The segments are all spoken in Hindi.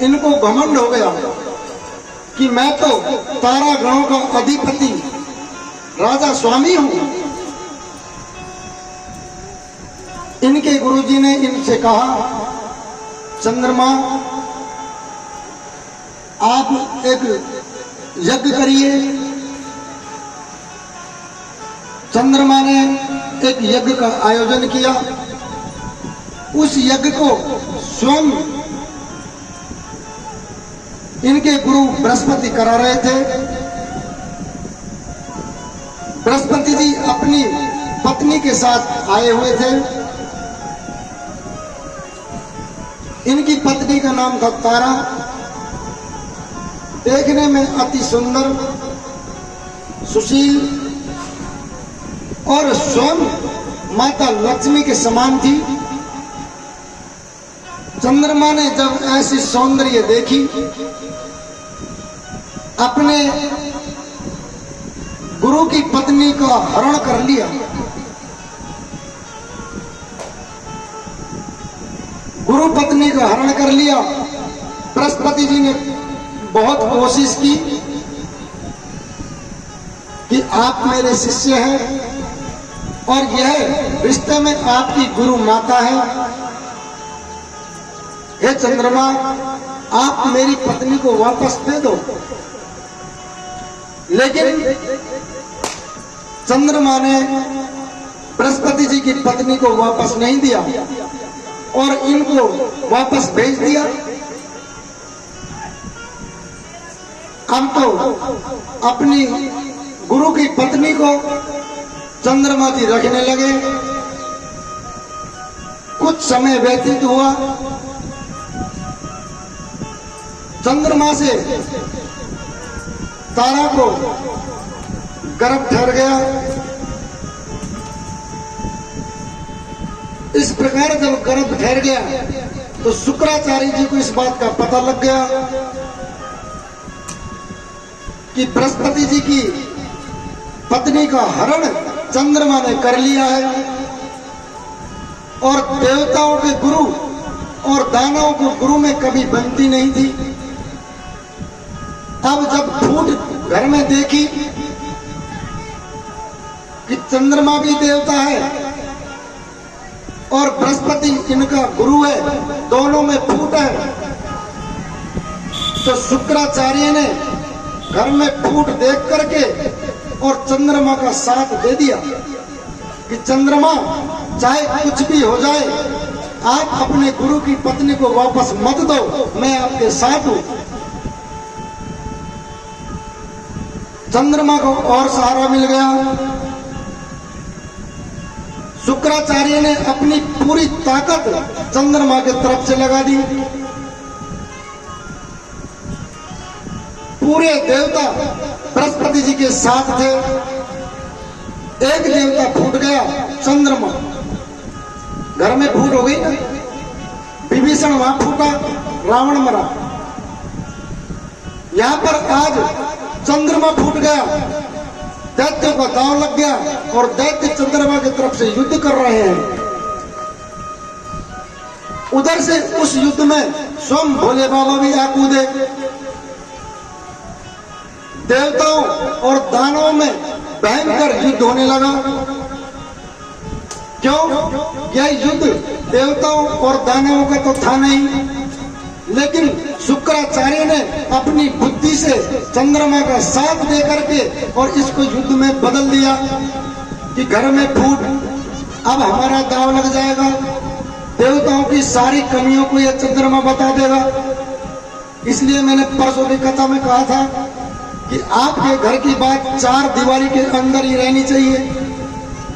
इनको घमंड हो गया कि मैं तो तारा ग्रहों का अधिपति राजा स्वामी हूं। इनके गुरुजी ने इनसे कहा, चंद्रमा आप एक यज्ञ करिए। चंद्रमा ने एक यज्ञ का आयोजन किया। उस यज्ञ को स्वयं इनके गुरु बृहस्पति करा रहे थे। बृहस्पति जी अपनी पत्नी के साथ आए हुए थे। इनकी पत्नी का नाम था तारा। देखने में अति सुंदर, सुशील और स्वयं माता लक्ष्मी के समान थी। चंद्रमा ने जब ऐसी सौंदर्य देखी, अपने गुरु की पत्नी का हरण कर लिया। गुरु पत्नी का हरण कर लिया। बृहस्पति जी ने बहुत कोशिश की कि आप मेरे शिष्य हैं और यह रिश्ते में आपकी गुरु माता है। हे चंद्रमा, आप मेरी पत्नी को वापस दे दो। लेकिन चंद्रमा ने बृहस्पति जी की पत्नी को वापस नहीं दिया और इनको वापस भेज दिया। अब तो अपनी गुरु की पत्नी को चंद्रमा जी रखने लगे। कुछ समय व्यतीत हुआ। चंद्रमा से तारा को गर्भ ठहर गया। इस प्रकार जब गर्भ ठहर गया तो शुक्राचार्य जी को इस बात का पता लग गया कि बृहस्पति जी की पत्नी का हरण चंद्रमा ने कर लिया है और देवताओं के गुरु और दानवों को गुरु में कभी बनती नहीं थी। अब जब फूट घर में देखी कि चंद्रमा भी देवता है और बृहस्पति इनका गुरु है, दोनों में फूट है, तो शुक्राचार्य ने घर में फूट देख करके और चंद्रमा का साथ दे दिया कि चंद्रमा, चाहे कुछ भी हो जाए, आप अपने गुरु की पत्नी को वापस मत दो, मैं आपके साथ हूं। चंद्रमा को और सहारा मिल गया। शुक्राचार्य ने अपनी पूरी ताकत चंद्रमा की तरफ से लगा दी। पूरे देवता बृहस्पति जी के साथ थे। एक देवता फूट गया, चंद्रमा। घर में फूट हो गई ना, विभीषण वहां फूटा, रावण मरा। यहां पर आज चंद्रमा फूट गया, दैत्यों का दांव लग गया और दैत्य चंद्रमा की तरफ से युद्ध कर रहे हैं। उधर से उस युद्ध में स्वयं भोले बाबा भी आ कूदे। देवताओं और दानवों में भयंकर युद्ध होने लगा। क्यों? यह युद्ध देवताओं और दानवों का तो था नहीं, लेकिन शुक्राचार्य ने अपनी बुद्धि से चंद्रमा का साथ दे करके और इसको युद्ध में बदल दिया कि घर में फूट, अब हमारा दांव लग जाएगा। देवताओं की सारी कमियों को यह चंद्रमा बता देगा। इसलिए मैंने परसों की कथा में कहा था कि आपके घर की बात चार दीवारी के अंदर ही रहनी चाहिए।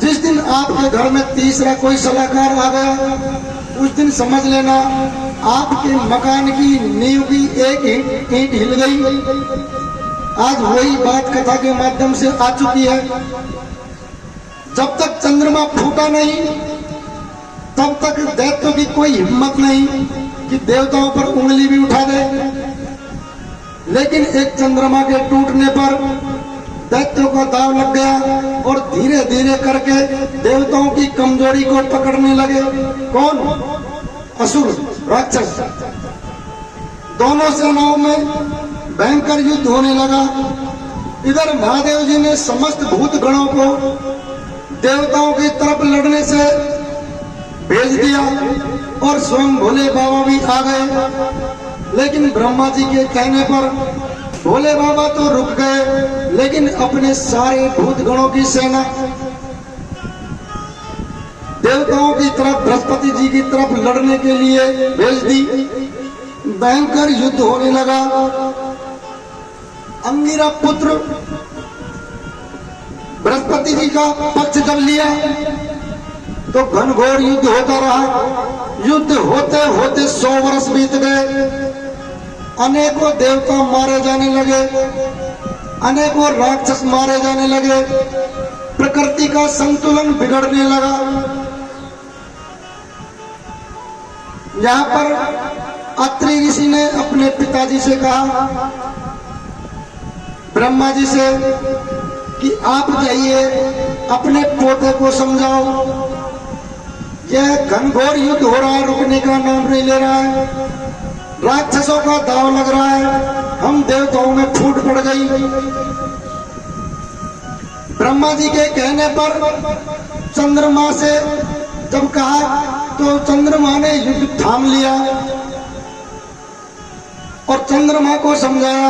जिस दिन आपके घर में तीसरा कोई सलाहकार आ गया, उस दिन समझ लेना आपके मकान की नींव की एक ईंट हिल गई। आज वही बात कथा के माध्यम से आ चुकी है। जब तक चंद्रमा फूटा नहीं, तब तक दैत्यों की कोई हिम्मत नहीं कि देवताओं पर उंगली भी उठा दे। लेकिन एक चंद्रमा के टूटने पर दैत्यों का दांव लग गया और धीरे धीरे करके देवताओं की कमजोरी को पकड़ने लगे। कौन? असुर, राक्षस। दोनों सेनाओं में भयंकर युद्ध होने लगा। इधर महादेव जी ने समस्त भूत गणों को देवताओं की तरफ लड़ने से भेज दिया और स्वयं भोले बाबा भी आ गए। लेकिन ब्रह्मा जी के कहने पर भोले बाबा तो रुक गए, लेकिन अपने सारे भूत गणों की सेना देवताओं की तरफ, बृहस्पति जी की तरफ लड़ने के लिए भेज दी। भयंकर युद्ध होने लगा। अंगिरा पुत्र बृहस्पति जी का पक्ष जब लिया तो घनघोर युद्ध होता रहा। युद्ध होते होते 100 वर्ष बीत गए। अनेकों देवता मारे जाने लगे, अनेकों राक्षस मारे जाने लगे, प्रकृति का संतुलन बिगड़ने लगा। यहाँ पर अत्रि ऋषि ने अपने पिताजी से कहा, ब्रह्मा जी से, कि आप जाइए अपने पोते को समझाओ, यह घनघोर युद्ध हो रहा है, रुकने का नाम नहीं ले रहा है, राक्षसों का दाव लग रहा है, हम देवताओं में फूट पड़ गई। ब्रह्मा जी के कहने पर चंद्रमा से जब कहा तो चंद्रमा ने युद्ध थाम लिया और चंद्रमा को समझाया,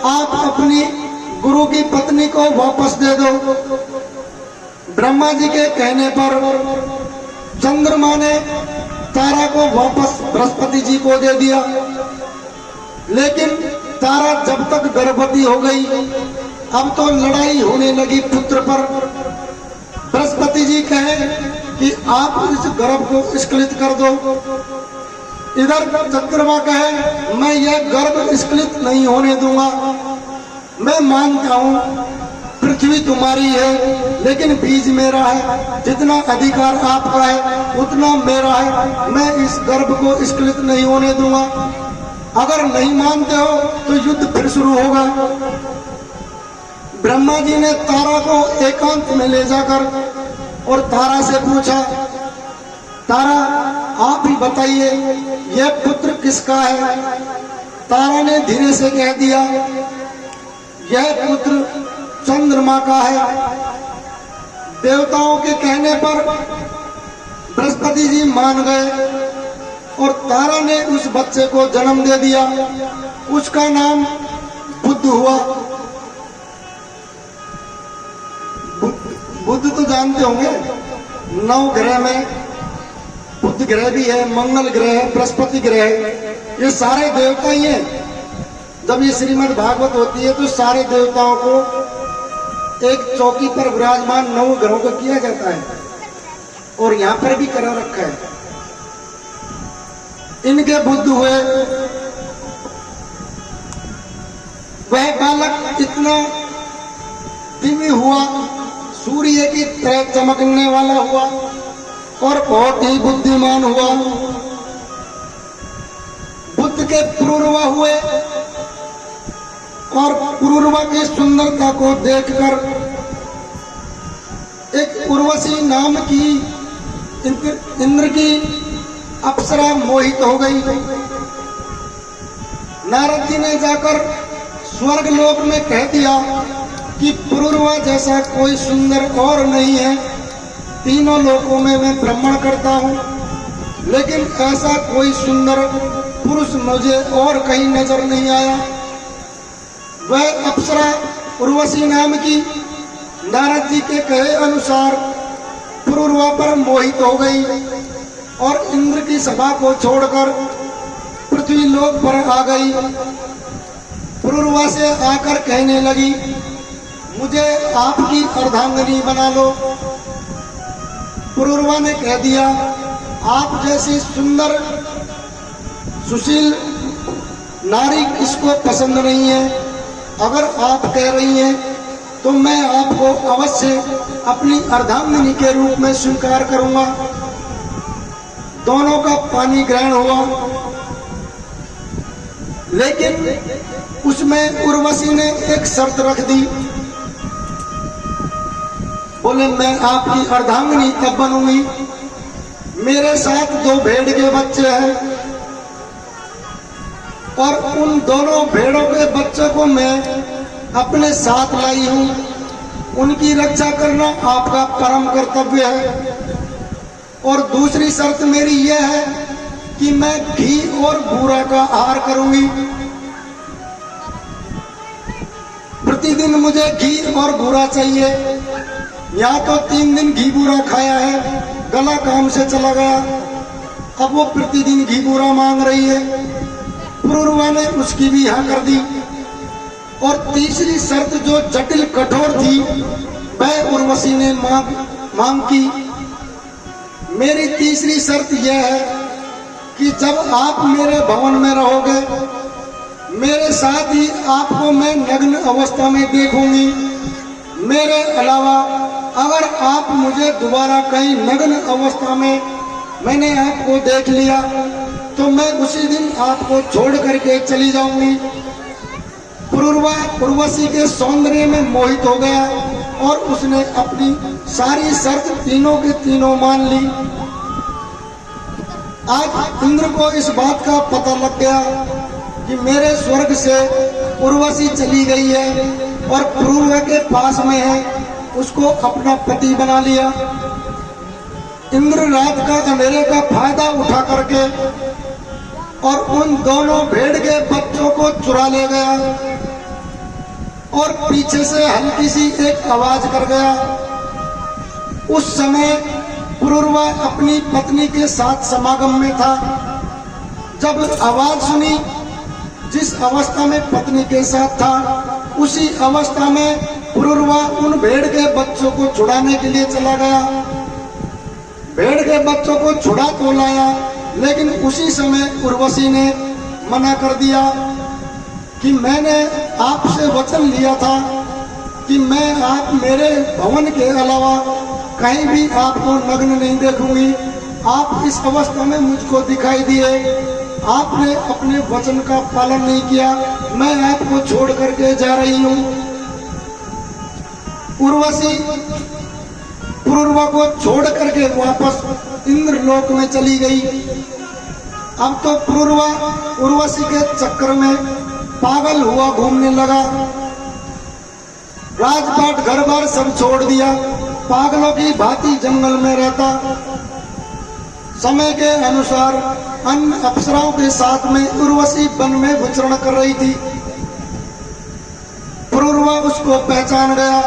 आप अपनी गुरु की पत्नी को वापस दे दो। ब्रह्मा जी के कहने पर चंद्रमा ने तारा को वापस बृहस्पति जी को दे दिया। लेकिन तारा जब तक गर्भवती हो गई, अब तो लड़ाई होने लगी पुत्र पर। बृहस्पति जी कहे कि आप इस गर्भ को स्खलित कर दो। इधर चंद्रमा कहे, मैं यह गर्भ स्खलित नहीं होने दूंगा। मैं मानता हूं पृथ्वी तुम्हारी है, लेकिन बीज मेरा है, जितना अधिकार आपका है उतना मेरा है, मैं इस गर्भ को स्खलित नहीं होने दूंगा। अगर नहीं मानते हो तो युद्ध फिर शुरू होगा। ब्रह्मा जी ने तारा को एकांत में ले जाकर और तारा से पूछा, तारा आप ही बताइए यह पुत्र किसका है। तारा ने धीरे से कह दिया, यह पुत्र चंद्रमा का है। देवताओं के कहने पर बृहस्पति जी मान गए और तारा ने उस बच्चे को जन्म दे दिया। उसका नाम बुध हुआ। बुध तो जानते होंगे, 9 ग्रह में बुध ग्रह भी है, मंगल ग्रह है, बृहस्पति ग्रह है, ये सारे देवता ही हैं। जब ये श्रीमद् भागवत होती है तो सारे देवताओं को एक चौकी पर विराजमान 9 ग्रहों को किया जाता है और यहाँ पर भी करा रखा है। इनके बुद्ध हुए। वह बालक इतना दिव्य हुआ, सूर्य की तरह चमकने वाला हुआ और बहुत ही बुद्धिमान हुआ। बुद्ध के पुरुरवा हुए और पुरुरवा की सुंदरता को देखकर एक उर्वशी नाम की इंद्र की अप्सरा मोहित हो गई। नारद जी ने जाकर स्वर्ग लोक में कह दिया कि पुरुरवा जैसा कोई सुंदर और नहीं है। तीनों लोकों में मैं भ्रमण करता हूँ, लेकिन ऐसा कोई सुंदर पुरुष मुझे और कहीं नजर नहीं आया। वह अप्सरा उर्वशी नाम की नारद जी के कहे अनुसार पुरुरवा पर मोहित हो गई और इंद्र की सभा को छोड़कर पृथ्वी लोक पर आ गई। पुरुरवा से आकर कहने लगी, मुझे आपकी अर्धांगिनी बना लो। पुरुरवा ने कह दिया, आप जैसी सुंदर सुशील नारी किसको पसंद नहीं है। अगर आप कह रही हैं तो मैं आपको अवश्य अपनी अर्धांगिनी के रूप में स्वीकार करूंगा। दोनों का पानी ग्रहण हुआ, लेकिन उसमें उर्वशी ने एक शर्त रख दी। बोले, मैं आपकी अर्धांगिनी तब बनूंगी, मेरे साथ 2 भेड़ के बच्चे हैं, और उन दोनों भेड़ों के बच्चों को मैं अपने साथ लाई हूँ। उनकी रक्षा करना आपका परम कर्तव्य है। और दूसरी शर्त मेरी यह है कि मैं घी और बूरा का आहार करूंगी। प्रतिदिन मुझे घी और बूरा चाहिए। यहाँ तो 3 दिन घी बूरा खाया है, गला काम से चला गया। अब वो प्रतिदिन घी बूरा मांग रही है। पुरुरवा ने उसकी भी हाँ कर दी। और तीसरी शर्त जो जटिल कठोर थी वह उर्वशी ने मांग की। मेरी तीसरी शर्त यह है कि जब आप मेरे भवन में रहोगे, मेरे साथ ही आपको मैं नग्न अवस्था में देखूंगी। मेरे अलावा अगर आप मुझे दोबारा कहीं नग्न अवस्था में मैंने आपको देख लिया तो मैं उसी दिन आपको छोड़ करके चली जाऊंगी। पुरुरवा उर्वशी के सौंदर्य में मोहित हो गया और उसने अपनी सारी शर्त तीनों के तीनों मान ली। आज इंद्र को इस बात का पता लग गया कि मेरे स्वर्ग से उर्वशी चली गई है और पुरुरवा के पास में है, उसको अपना पति बना लिया। इंद्र रात का अंधेरे का फायदा उठा करके और उन दोनों भेड़ के बच्चों को चुरा ले गया और पीछे से हल्की सी एक आवाज कर गया। उस समय पुरुरवा अपनी पत्नी के साथ समागम में था। जब आवाज सुनी, जिस अवस्था में पत्नी के साथ था उसी अवस्था में पुरुरवा उन भेड़ के बच्चों को छुड़ाने के लिए चला गया। भेड़ के बच्चों को छुड़ा तो लाया, लेकिन उसी समय उर्वशी ने मना कर दिया कि मैंने आपसे वचन लिया था कि मैं आप मेरे भवन के अलावा कहीं भी आपको नग्न नहीं देखूंगी। आप इस अवस्था में मुझको दिखाई दिए, आपने अपने वचन का पालन नहीं किया, मैं आपको छोड़ करके जा रही हूँ। उर्वशी पुरुरवा को छोड़ करके वापस इंद्रलोक में चली गई। अब तो पुरुरवा उर्वशी के चक्कर में पागल हुआ घूमने लगा। राजपाट घर बार सब छोड़ दिया, पागलों की भांति जंगल में रहता। समय के अनुसार अन्य अप्सराओं के साथ में उर्वशी वन में विचरण कर रही थी। पुरुरवा उसको पहचान गया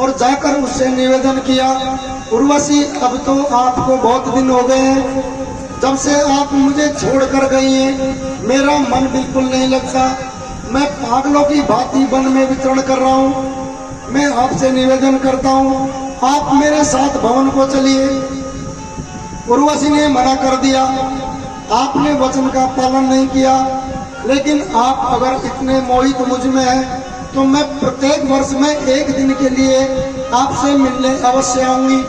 और जाकर उससे निवेदन किया, उर्वशी अब तो आपको बहुत दिन हो गए हैं, जब से आप मुझे छोड़ कर गई हैं मेरा मन बिल्कुल नहीं लगता। मैं पागलों की भांति वन में विचरण कर रहा हूँ। मैं आपसे निवेदन करता हूँ आप मेरे साथ भवन को चलिए। उर्वशी ने मना कर दिया, आपने वचन का पालन नहीं किया, लेकिन आप अगर इतने मोहित मुझ में हैं तो मैं प्रत्येक वर्ष में 1 दिन के लिए आपसे मिलने अवश्य आऊंगी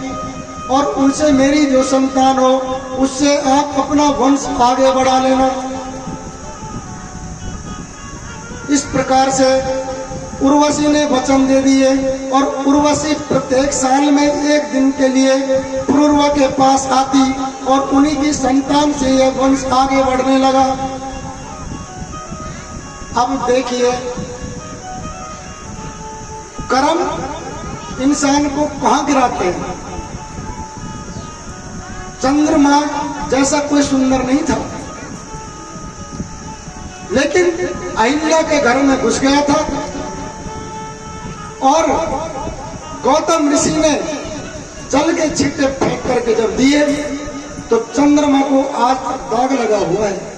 और उनसे मेरी जो संतान हो उससे आप अपना वंश आगे बढ़ा लेना। इस प्रकार से उर्वशी ने वचन दे दिए और उर्वशी प्रत्येक साल में 1 दिन के लिए पुरुरवा के पास आती और उन्हीं की संतान से यह वंश आगे बढ़ने लगा। अब देखिए कर्म इंसान को कहाँ गिराते हैं। चंद्रमा जैसा कोई सुंदर नहीं था, लेकिन अहिल्या के घर में घुस गया था और गौतम ऋषि ने जल के छींटे फेंक करके जब दिए तो चंद्रमा को आज तक दाग लगा हुआ है।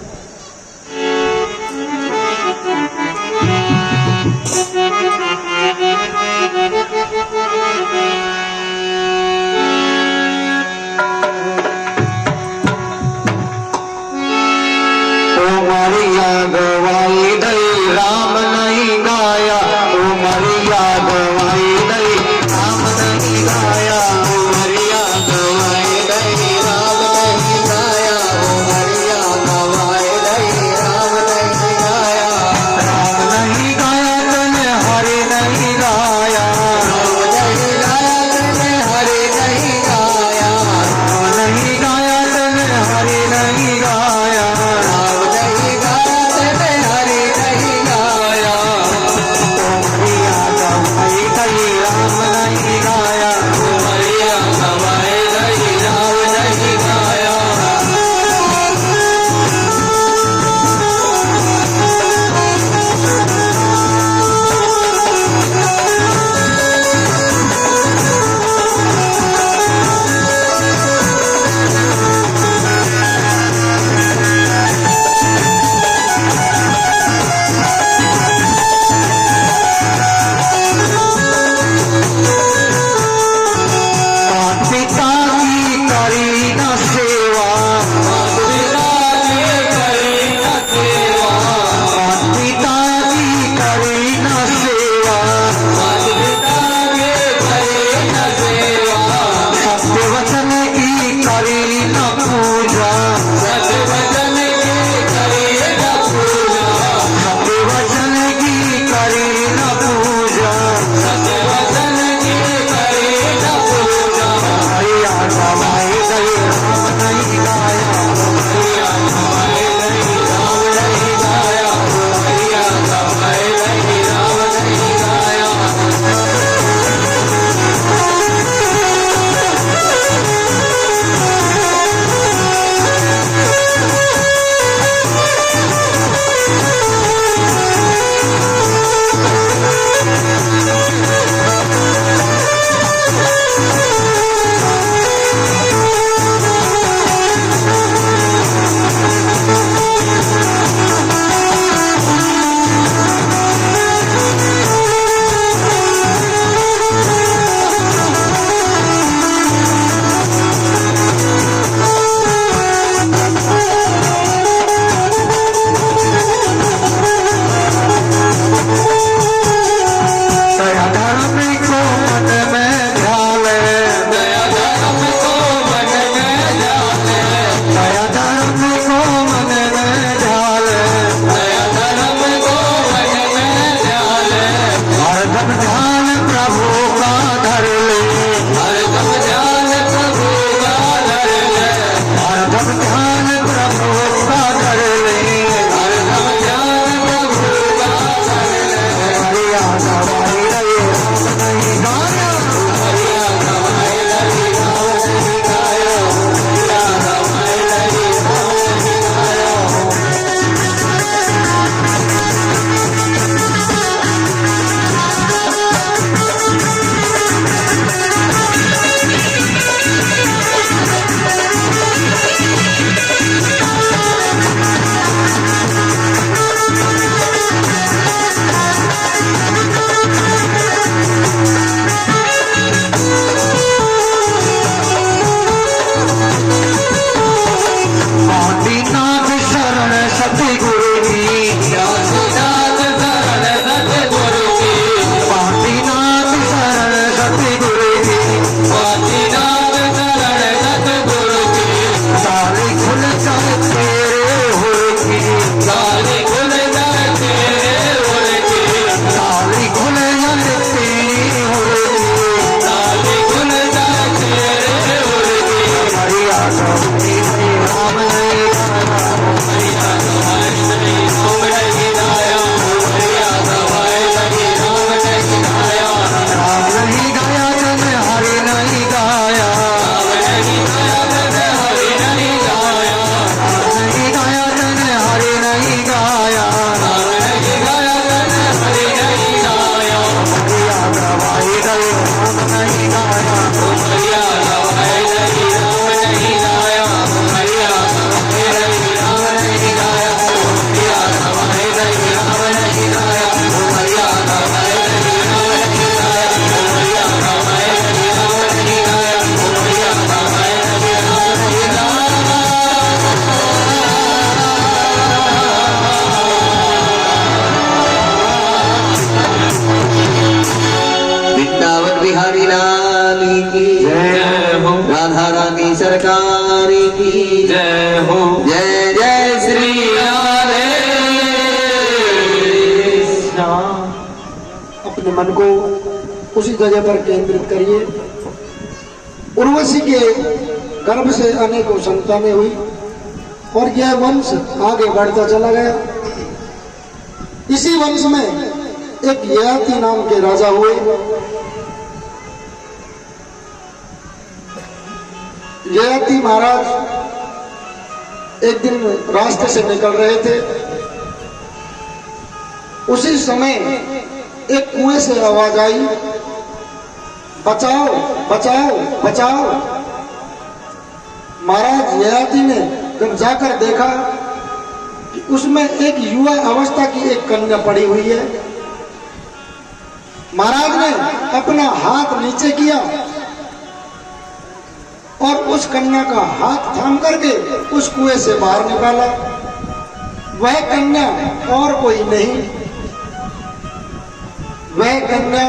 गवाई दई राम नहीं गाया, उमरिया गवाई दई राम नहीं गाया, उमरिया गवाई दई राम नहीं गाया, उमरिया गवाई दई राम नहीं गाया। राम नहीं गाया तने हरि नहीं गाया, राम नहीं गाया तने हरि नहीं गाया, राम नहीं गाया तने हरि नहीं गाया, राम नहीं गाया सरकार की जय हो। जय जय श्री राधे कृष्णा। अपने मन को उसी जगह पर केंद्रित करिए। उर्वशी के गर्भ से अनेकों संतानें हुई और यह वंश आगे बढ़ता चला गया। इसी वंश में एक ययाति नाम के राजा हुए। ययाति महाराज एक दिन रास्ते से निकल रहे थे। उसी समय एक कुएं से आवाज आई, बचाओ बचाओ बचाओ। महाराज ययाति ने जब जाकर देखा कि उसमें एक युवा अवस्था की एक कन्या पड़ी हुई है। महाराज ने अपना हाथ नीचे किया और उस कन्या का हाथ थाम करके उस कुएं से बाहर निकाला। वह कन्या और कोई नहीं, वह कन्या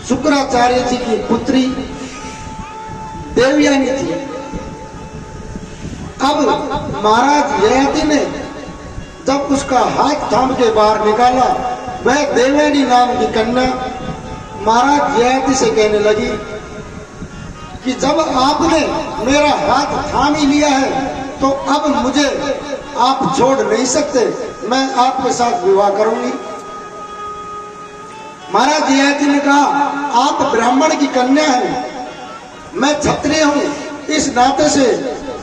शुक्राचार्य जी की पुत्री देवयानी थी। अब महाराज ययाति ने जब उसका हाथ थाम के बाहर निकाला, वह देवयानी नाम की कन्या महाराज ययाति से कहने लगी कि जब आपने मेरा हाथ थाम ही लिया है तो अब मुझे आप छोड़ नहीं सकते, मैं आपके साथ विवाह करूंगी। महाराज ययाति ने कहा, आप ब्राह्मण की कन्या हैं, मैं क्षत्रिय हूं, इस नाते से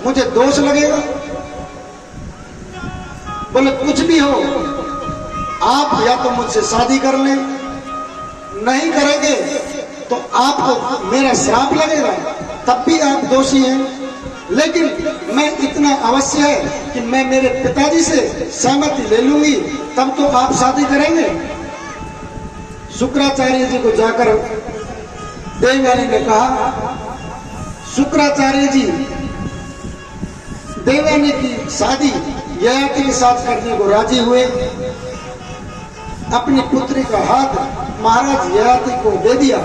मुझे दोष लगेगा। बोले कुछ भी हो, आप या तो मुझसे शादी कर लें, नहीं करेंगे तो आपको मेरा श्राप लगेगा, तब भी आप दोषी हैं। लेकिन मैं इतना अवश्य है कि मैं मेरे पिताजी से सहमति ले लूंगी, तब तो आप शादी करेंगे। शुक्राचार्य जी को जाकर देवयानी ने कहा। शुक्राचार्य जी देवयानी की शादी ययाति के साथ करने को राजी हुए। अपनी पुत्री का हाथ महाराज ययाति को दे दिया।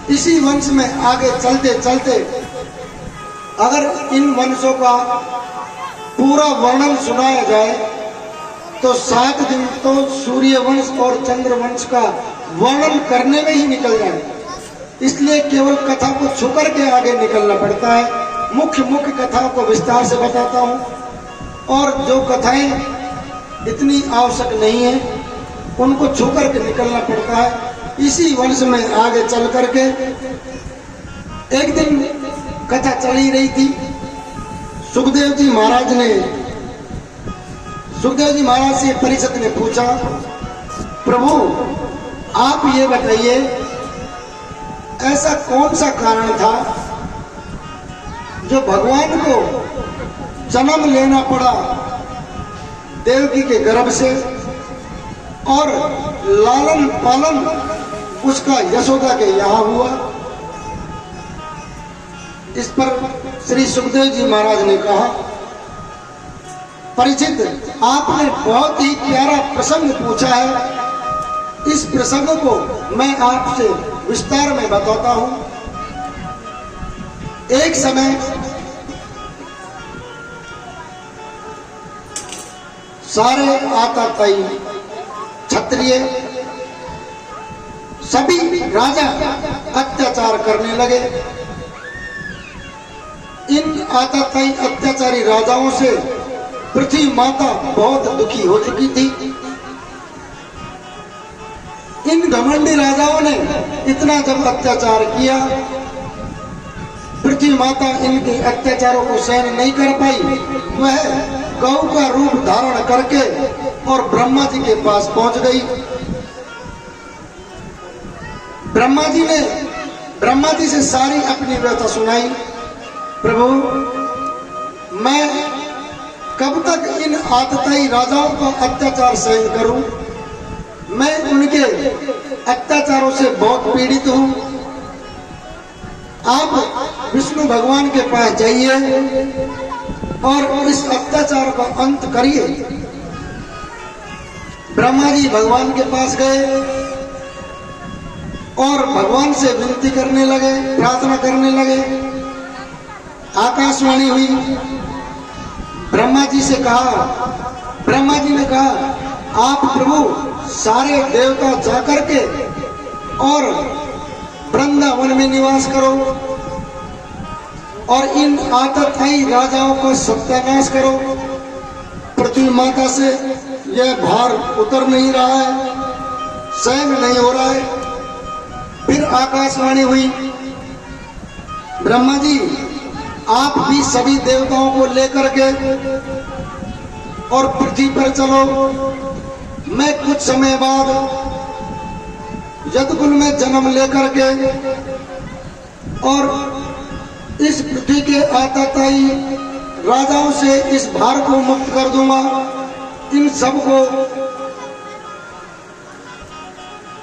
इसी वंश में आगे चलते चलते अगर इन वंशों का पूरा वर्णन सुनाया जाए तो 7 दिन तो सूर्य वंश और चंद्र वंश का वर्णन करने में ही निकल जाए। इसलिए केवल कथा को छूकर के आगे निकलना पड़ता है। मुख्य मुख्य कथाओं को विस्तार से बताता हूँ, और जो कथाएं इतनी आवश्यक नहीं है उनको छूकर के निकलना पड़ता है। इसी वंश में आगे चल करके एक दिन कथा चली रही थी। सुखदेव जी महाराज से परिषद ने पूछा, प्रभु आप ये बताइए, ऐसा कौन सा कारण था जो भगवान को जन्म लेना पड़ा देवकी के गर्भ से, और लालन पालन उसका यशोदा के यहाँ हुआ। इस पर श्री सुखदेव जी महाराज ने कहा, परिचित आपने बहुत ही प्यारा प्रसंग पूछा है। इस प्रसंग को मैं आपसे विस्तार में बताता हूं। एक समय सारे आताताई क्षत्रिय सभी राजा अत्याचार करने लगे। इन आताताई अत्याचारी राजाओं से पृथ्वी माता बहुत दुखी हो चुकी थी। इन घमंडी राजाओं ने इतना जब अत्याचार किया, पृथ्वी माता इनके अत्याचारों को सहन नहीं कर पाई। वह गौ का रूप धारण करके और ब्रह्मा जी के पास पहुंच गई। ब्रह्मा जी से सारी अपनी व्यथा सुनाई। प्रभु मैं कब तक इन आतताई राजाओं का अत्याचार सहन करूं? मैं उनके अत्याचारों से बहुत पीड़ित हूं। आप विष्णु भगवान के पास जाइए और इस अत्याचार का अंत करिए। ब्रह्मा जी भगवान के पास गए। और भगवान से विनती करने लगे, प्रार्थना करने लगे। आकाशवाणी हुई, ब्रह्मा जी से कहा, ब्रह्मा जी ने कहा आप प्रभु सारे देवता जाकर के और वृंदावन में निवास करो और इन आतताई राजाओं को सत्यानाश करो। पृथ्वी माता से यह भार उतर नहीं रहा है, सहन नहीं हो रहा है। फिर आकाशवाणी हुई, ब्रह्मा जी आप भी सभी देवताओं को लेकर के और पृथ्वी पर चलो। मैं कुछ समय बाद यदुकुल में जन्म लेकर के और इस पृथ्वी के आतताई राजाओं से इस भार को मुक्त कर दूंगा। इन सब को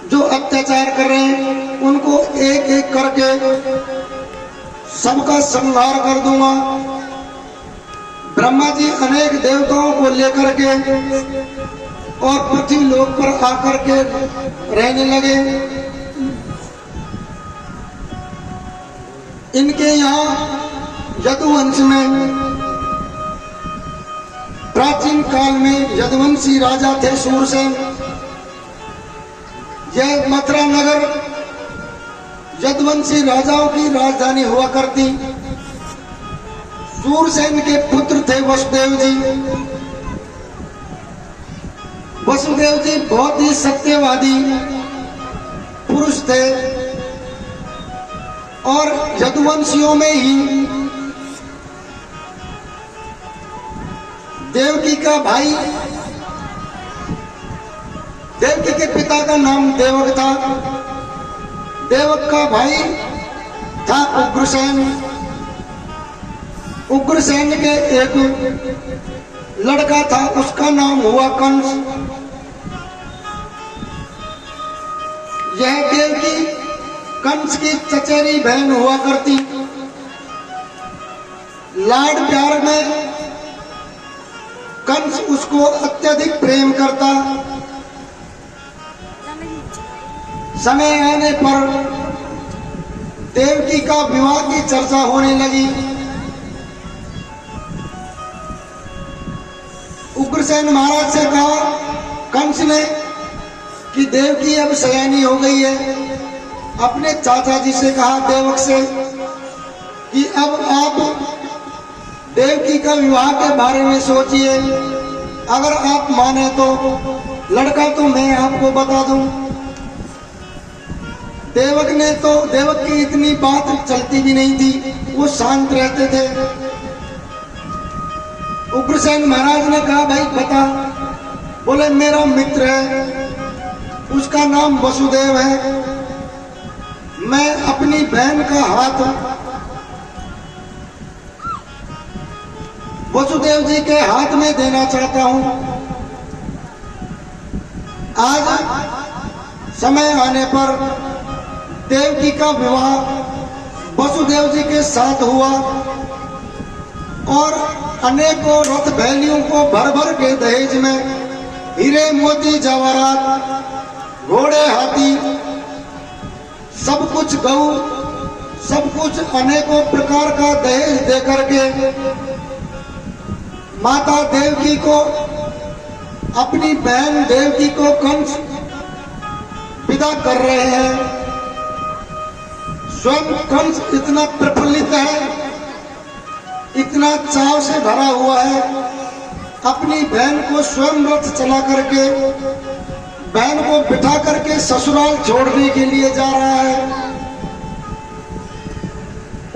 जो अत्याचार कर रहे हैं उनको एक एक करके सबका संहार कर दूंगा। ब्रह्मा जी अनेक देवताओं को लेकर के और पृथ्वी लोक पर आकर के रहने लगे। इनके यहाँ यदुवंश में प्राचीन काल में यदुवंशी राजा थे सूरसेन। यह मथुरा नगर यदुवंशी राजाओं की राजधानी हुआ करती। सूरसेन के पुत्र थे वसुदेव जी। वसुदेव जी बहुत ही सत्यवादी पुरुष थे और यदुवंशियों में ही देवकी का भाई, देवकी के पिता का नाम देवक था। देवक का भाई था उग्रसेन। उग्रसेन के एक लड़का था, उसका नाम हुआ कंस। यह देवकी कंस की चचेरी बहन हुआ करती। लाड प्यार में कंस उसको अत्यधिक प्रेम करता। समय आने पर देवकी का विवाह की चर्चा होने लगी। उग्रसेन महाराज से कहा कंस ने कि देवकी अब सयानी हो गई है। अपने चाचा जी से कहा देवक से कि अब आप देवकी का विवाह के बारे में सोचिए, अगर आप माने तो लड़का तो मैं आपको बता दूं। देवक ने तो, देवक की इतनी बात चलती भी नहीं थी, वो शांत रहते थे। उग्रसेन महाराज ने कहा भाई बता। बोले मेरा मित्र है, उसका नाम वसुदेव है। मैं अपनी बहन का हाथ वसुदेव जी के हाथ में देना चाहता हूं। आज समय आने पर देवकी का विवाह वसुदेव जी के साथ हुआ और अनेकों रथ बैलियों को भर भर के दहेज में हीरे मोती जवाहरात घोड़े हाथी सब कुछ गऊ सब कुछ अनेकों प्रकार का दहेज देकर के माता देवकी को, अपनी बहन देवकी को कंस विदा कर रहे हैं। स्वयं कंस इतना प्रफुल्लित है, इतना चाव से भरा हुआ है, अपनी बहन को स्वयं रथ चला करके बहन को बिठा करके ससुराल छोड़ने के लिए जा रहा है।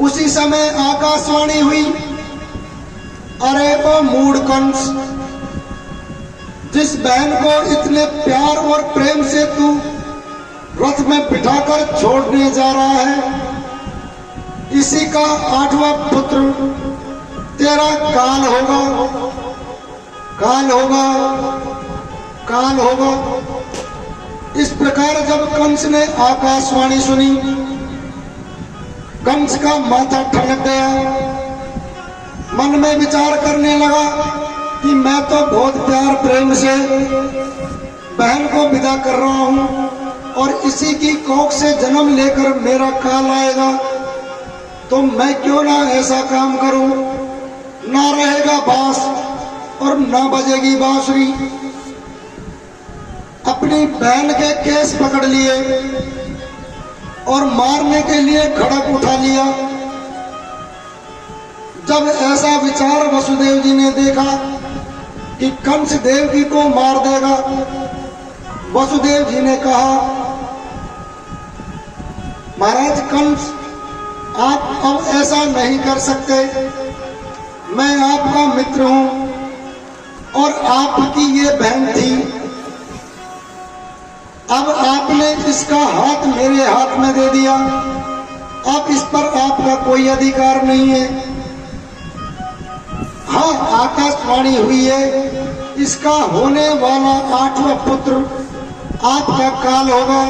उसी समय आकाशवाणी हुई, अरे ओ मूढ़ कंस, जिस बहन को इतने प्यार और प्रेम से तू रथ में बिठाकर छोड़ने जा रहा है, इसी का 8वां पुत्र तेरा काल होगा, काल होगा, काल होगा। इस प्रकार जब कंस ने आकाशवाणी सुनी, कंस का माथा ठनक गया। मन में विचार करने लगा कि मैं तो बहुत प्यार प्रेम से बहन को विदा कर रहा हूं और इसी की कोख से जन्म लेकर मेरा काल आएगा, तो मैं क्यों ना ऐसा काम करूं। ना रहेगा बांस और ना बजेगी बांसुरी। अपनी बहन के केस पकड़ लिए और मारने के लिए खड़क उठा लिया। जब ऐसा विचार वसुदेव जी ने देखा कि कंस देवकी को मार देगा, वसुदेव जी ने कहा, महाराज कंस, आप अब ऐसा नहीं कर सकते। मैं आपका मित्र हूं और आपकी ये बहन थी। अब आपने इसका हाथ मेरे हाथ में दे दिया, अब इस पर आपका कोई अधिकार नहीं है। हाँ, आकाशवाणी हुई है, इसका होने वाला 8वां पुत्र आपका काल होगा।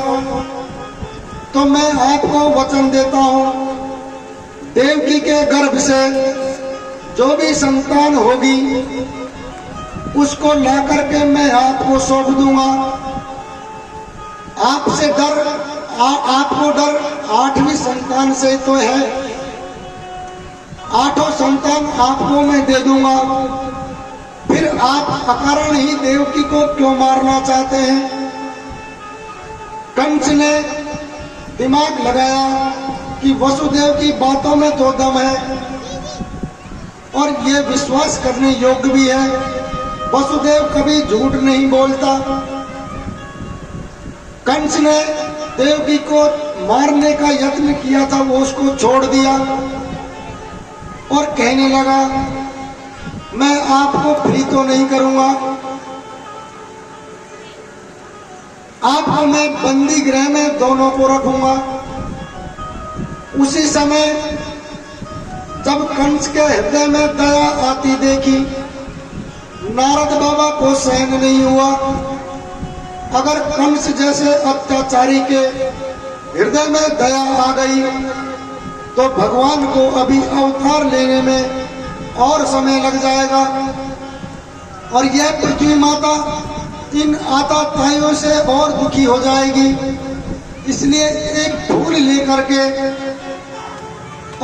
तो मैं आपको वचन देता हूं, देवकी के गर्भ से जो भी संतान होगी उसको ला करके मैं आपको सौंप दूंगा। आपसे डर, आपको डर 8वीं संतान से तो है, 8 संतान आपको मैं दे दूंगा। फिर आप अकारण ही देवकी को क्यों मारना चाहते हैं। कंस ने दिमाग लगाया कि वसुदेव की बातों में तो दम है और ये विश्वास करने योग्य भी है। वसुदेव कभी झूठ नहीं बोलता। कंस ने देवकी को मारने का यत्न किया था, वो उसको छोड़ दिया और कहने लगा, मैं आपको फ्री तो नहीं करूंगा, आपको मैं बंदी गृह में दोनों को रखूंगा। उसी समय जब कंस के हृदय में दया आती देखी, नारद बाबा को सहन नहीं हुआ। अगर कंस जैसे अत्याचारी के हृदय में दया आ गई तो भगवान को अभी अवतार लेने में और समय लग जाएगा और यह पृथ्वी माता इन आताताइयों से और दुखी हो जाएगी। इसलिए एक फूल लेकर के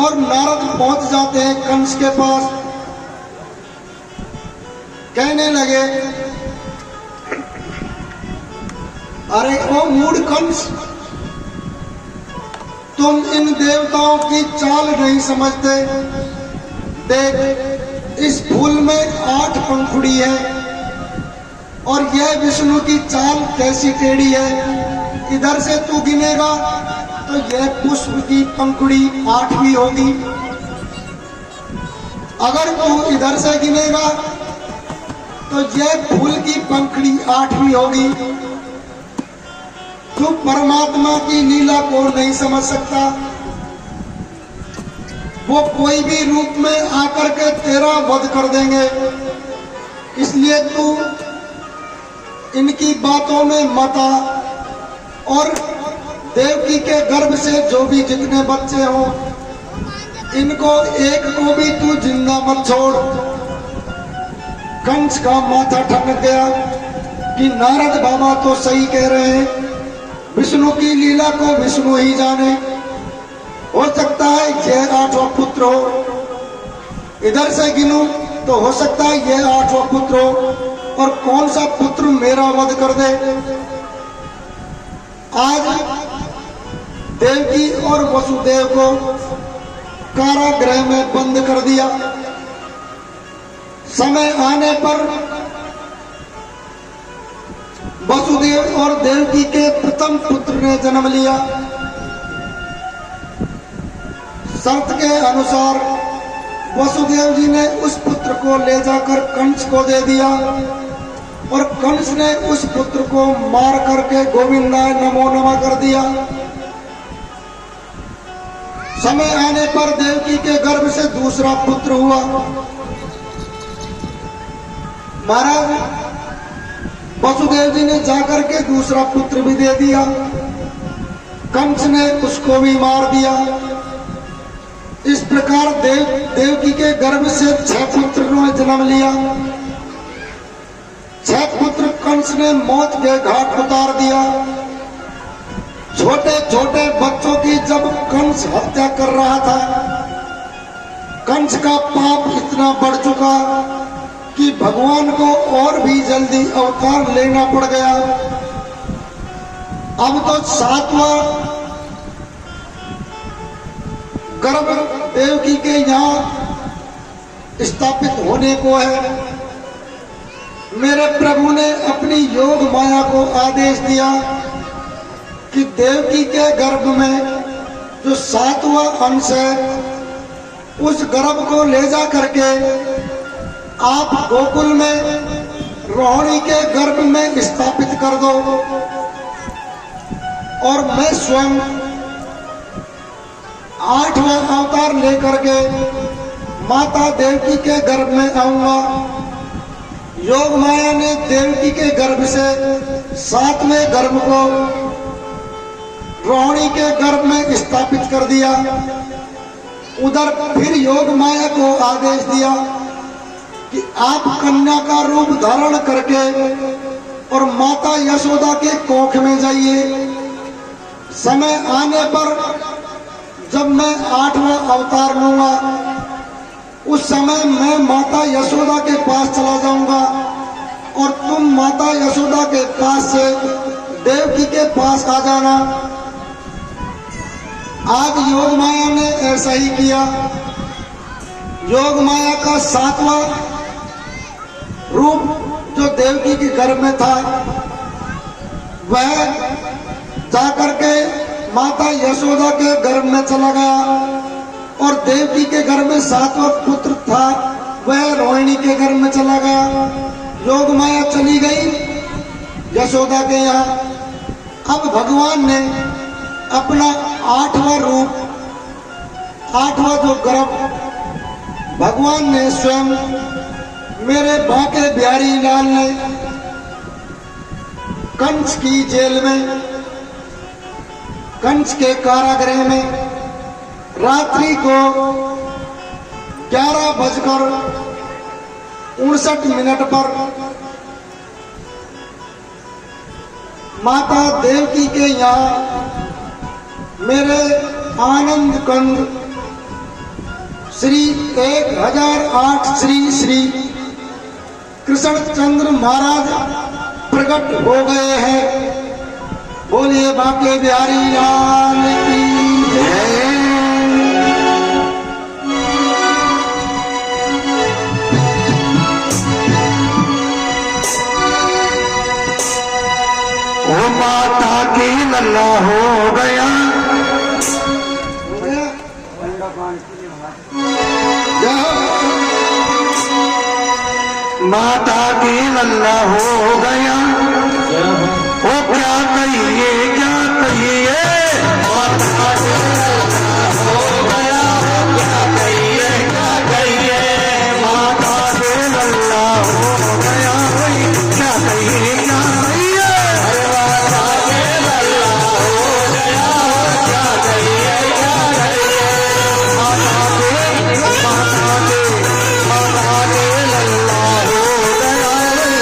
और नारद पहुंच जाते हैं कंस के पास। कहने लगे, अरे ओ मूढ़ कंस, तुम इन देवताओं की चाल नहीं समझते। देख, इस फूल में 8 पंखुड़ी है और यह विष्णु की चाल कैसी टेढ़ी है। इधर से तू गिनेगा तो यह पुष्प की पंखुड़ी 8वीं होगी। अगर तू इधर से गिनेगा तो यह फूल की पंखुड़ी 8वीं होगी। तू परमात्मा की लीला को नहीं समझ सकता। वो कोई भी रूप में आकर के तेरा वध कर देंगे। इसलिए तू इनकी बातों में मत आ और देवकी के गर्भ से जो भी जितने बच्चे हो, इनको एक को भी तू जिंदा मत छोड़। कंस का माथा ठनक गया कि नारद बाबा तो सही कह रहे हैं, विष्णु की लीला को विष्णु ही जाने। हो सकता है यह 8वां पुत्र हो, इधर से गिनूं तो हो सकता है यह 8वां पुत्र हो और कौन सा पुत्र मेरा वध कर दे। आज देवकी और वसुदेव को कारागृह में बंद कर दिया। समय आने पर वसुदेव और देवकी के प्रथम पुत्र ने जन्म लिया। शर्त के अनुसार वसुदेव जी ने उस पुत्र को ले जाकर कंस को दे दिया और कंस ने उस पुत्र को मार करके गोविंदाय नमो नमः कर दिया। समय आने पर देवकी के गर्भ से दूसरा पुत्र हुआ। महाराज वसुदेव जी ने जाकर के दूसरा पुत्र भी दे दिया। कंस ने उसको भी मार दिया। इस प्रकार देवकी के गर्भ से 6 पुत्रों ने जन्म लिया। 6 पुत्र कंस ने मौत के घाट उतार दिया। छोटे छोटे बच्चों की जब कंस हत्या कर रहा था, कंस का पाप इतना बढ़ चुका कि भगवान को और भी जल्दी अवतार लेना पड़ गया। अब तो 7वां गर्भ देवकी के यहाँ स्थापित होने को है। मेरे प्रभु ने अपनी योग माया को आदेश दिया कि देवकी के गर्भ में जो 7वां अंश है, उस गर्भ को ले जा करके आप गोकुल में रोहिणी के गर्भ में स्थापित कर दो और मैं स्वयं 8वां अवतार लेकर के माता देवकी के गर्भ में आऊंगा। योग माया ने देवकी के गर्भ से 7वें गर्भ को रोहिणी के गर्भ में स्थापित कर दिया। उधर फिर योग माया को आदेश दिया कि आप कन्या का रूप धारण करके और माता यशोदा के कोख में जाइए। समय आने पर जब मैं 8वां अवतार लूंगा, उस समय मैं माता यशोदा के पास चला जाऊंगा और तुम माता यशोदा के पास से देवकी के पास आ जाना। आज योग माया ने ऐसा ही किया। योग माया का 7वां रूप जो देवकी के गर्भ में था, वह जाकर के माता यशोदा के गर्भ में चला गया और देवकी के गर्भ में 7वां पुत्र था, वह रोहिणी के गर्भ में चला गया। योग माया चली गई यशोदा के यहाँ। अब भगवान ने अपना 8वां रूप, 8वां जो गर्भ भगवान ने स्वयं मेरे बांके बिहारी लाल ने कंस की जेल में, कंस के कारागृह में रात्रि को 11:59 पर माता देवकी के यहाँ मेरे आनंद कंद श्री 1008 श्री श्री कृष्णचंद्र महाराज प्रकट हो गए हैं। बोलिए बांके बिहारी लाल की जय। ओ माता की लल्ला हो गया, माता की लल्ला हो गया। ओ क्या कहिए क्या कहिए, माता की लल्ला हो गया। क्या कहिए क्या कहिए, माता की लल्ला हो गया। क्या कहिए क्या कहिए, माता की लल्ला हो गया। क्या कहिए क्या कहिए, माता की लल्ला हो गया।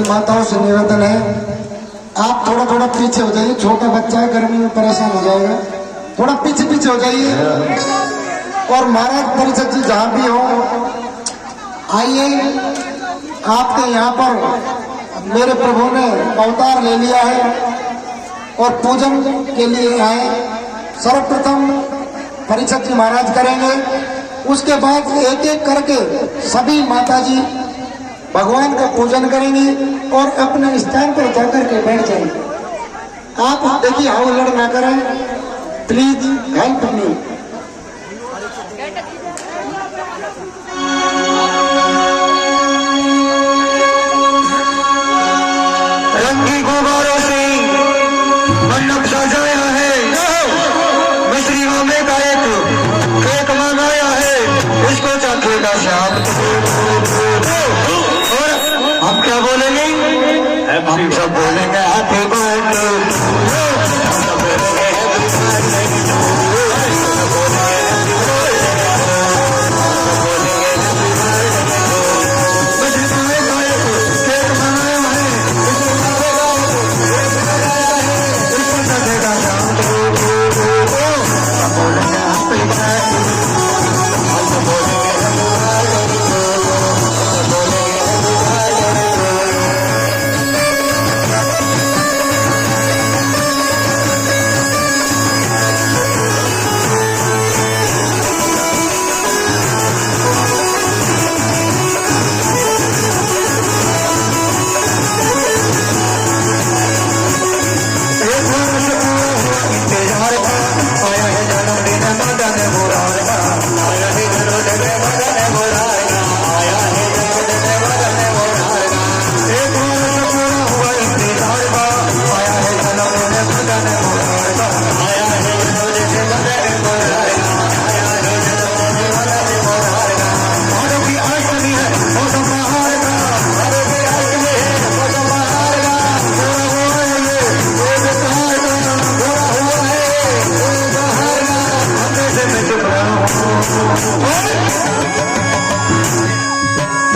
माताओं से निवेदन है, आप थोड़ा थोड़ा पीछे हो जाइए, छोटा बच्चा है गर्मी में परेशान हो जाएगा, थोड़ा पीछे पीछे हो जाइए। और महाराज परिषद जी जहाँ भी हो आइए, आपके यहाँ पर मेरे प्रभु ने अवतार ले लिया है और पूजन के लिए आए। सर्वप्रथम परिषद जी महाराज करेंगे, उसके बाद एक एक करके सभी माता जी भगवान का पूजन करेंगी और अपने स्थान पर जाकर के बैठ जाएंगे। आप देखिए हाउ लड़ ना करें, प्लीज हेल्प मी। रंगी गुब्बारों से मंडप सजाया है, मिश्रियों में का एक केक मंगाया है, इसको चखेगा श्याम। और हम क्या बोलेंगे? हम सब बोलेंगे हैप्पी बर्थडे।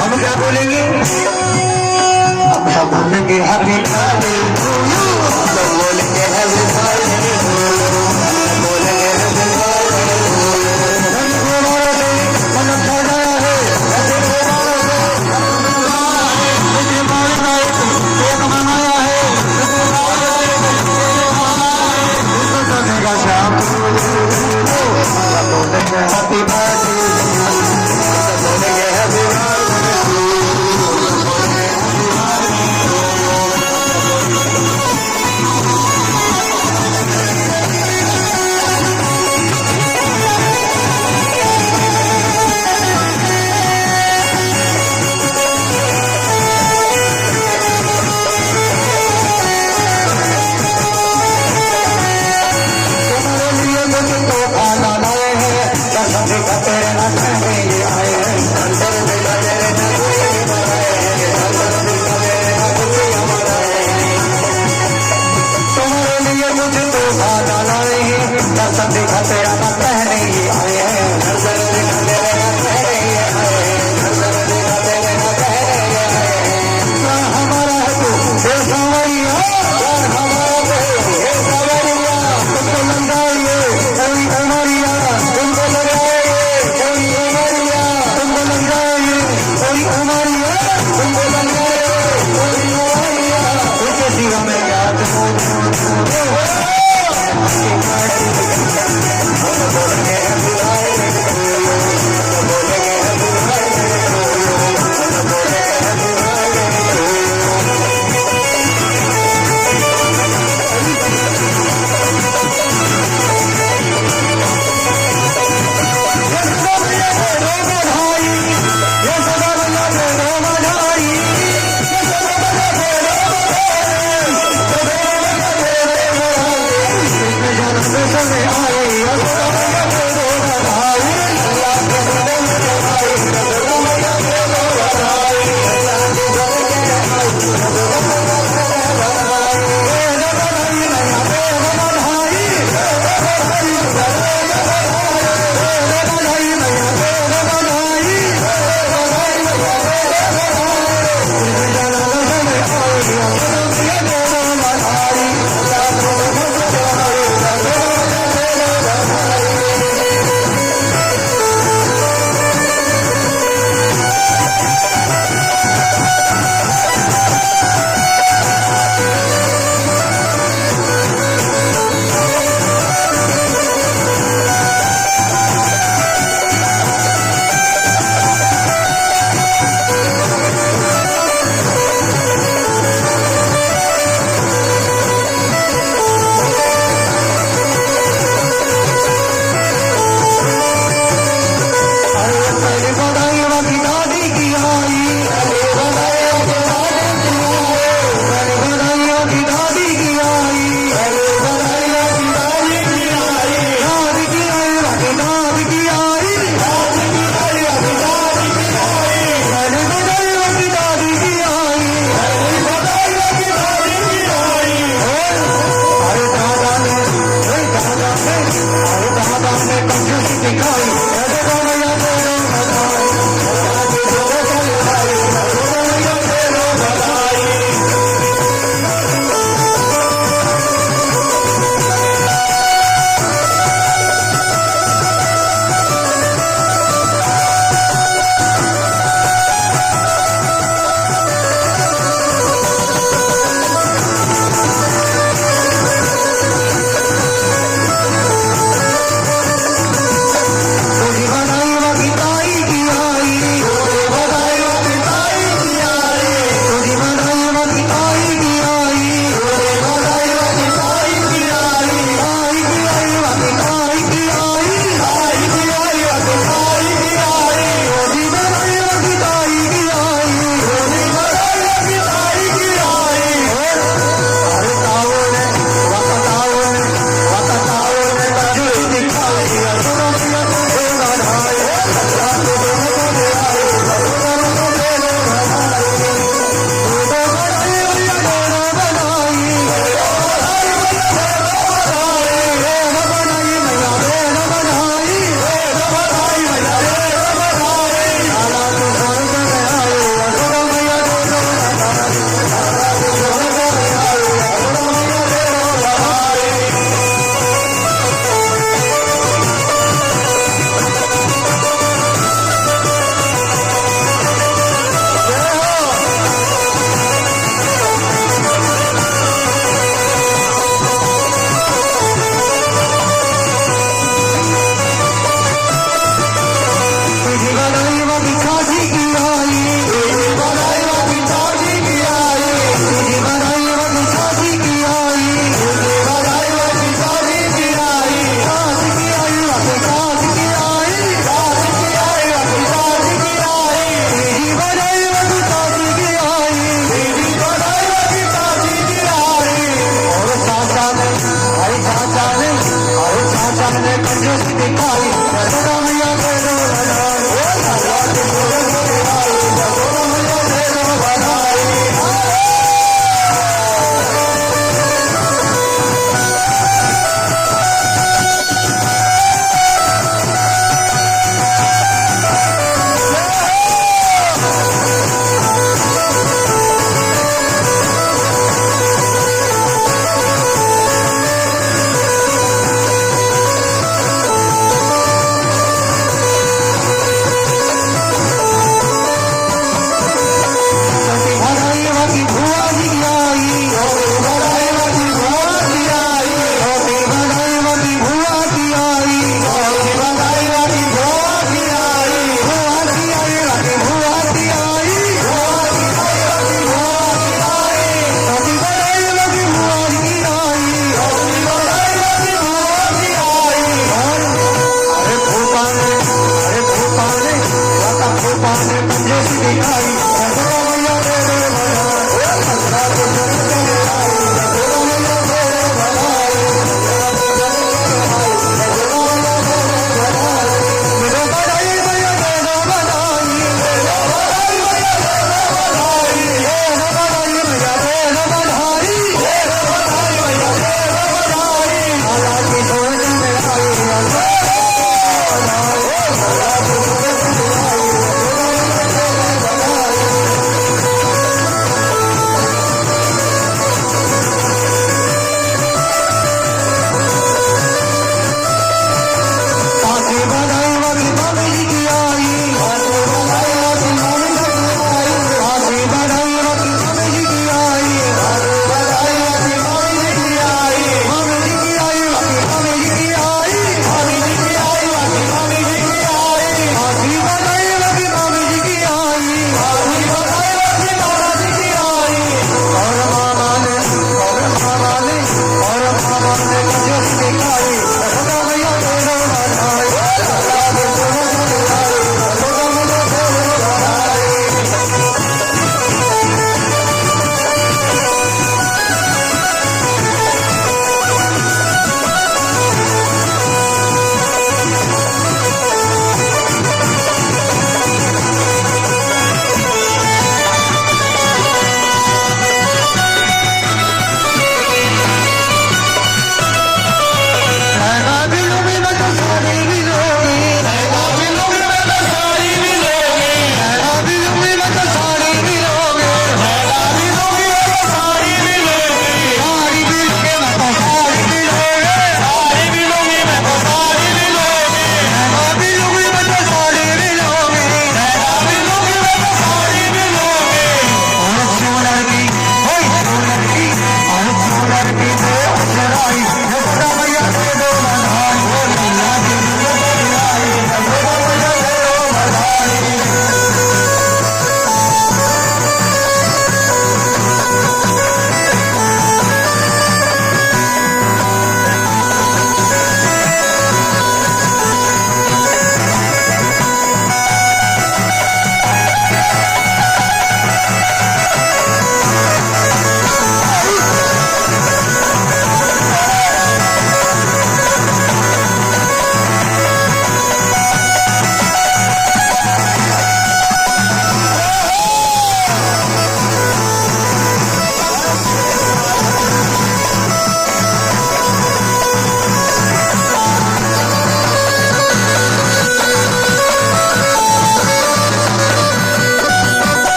हम क्या बोलेंगे? हम सब बोलेंगे हैप्पी बर्थडे टू यू। हम सब बोलेंगे हैप्पी बर्थडे टू यू। बोलेंगे हैप्पी बर्थडे टू यू। रंग गुब्बारों से मंडप सजाया है, ऐसे गुब्बारों से इसी बार का केक बनाया है, इसको चखेगा श्याम। सब बोलेंगे हैप्पी बर्थडे, सब बोलेंगे हैप्पी बर्थडे।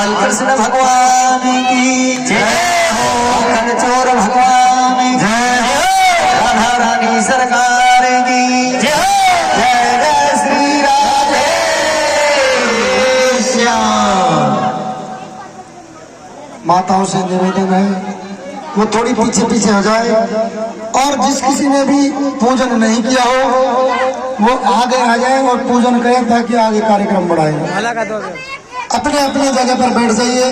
बाल कृष्ण भगवान की जय हो, कनचोर भगवान की जय हो, राधा रानी सरकार की जय हो, जय जय श्री राधे श्याम। माताओं से निवेदन है वो थोड़ी पीछे पीछे हो जाए, और जिस किसी ने भी पूजन नहीं किया हो वो आगे आ जाए और पूजन करे ताकि आगे कार्यक्रम बढ़ाए। अपने अपने जगह पर बैठ जाइए।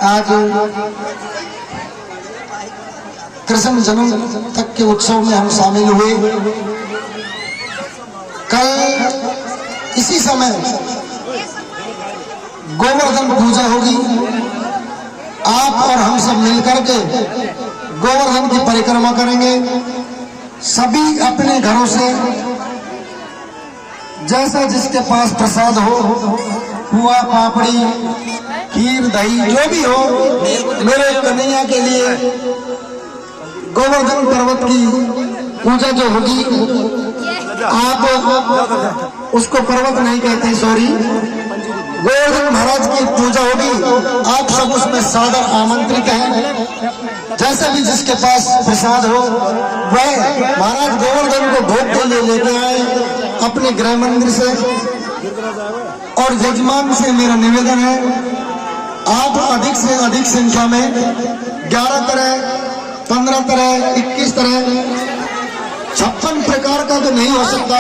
आज कृष्ण जन्म तक के उत्सव में हम शामिल हुए। कल इसी समय गोवर्धन पूजा होगी। आप और हम सब मिलकर के गोवर्धन की परिक्रमा करेंगे। सभी अपने घरों से जैसा जिसके पास प्रसाद हो, पुआ पापड़ी खीर दही जो भी हो, मेरे कन्हैया के लिए गोवर्धन पर्वत की पूजा जो होगी, आप उसको पर्वत नहीं कहते, सॉरी, गोवर्धन महाराज की पूजा होगी। आप सब उसमें सादर आमंत्रित हैं। जैसे भी जिसके पास प्रसाद हो वह महाराज गोवर्धन को भोग के लिए लेके आए अपने गृह मंदिर से। और यजमान से मेरा निवेदन है, आप अधिक से अधिक संख्या में 11 तरह 15 तरह 21 तरह 56 प्रकार का तो नहीं हो सकता,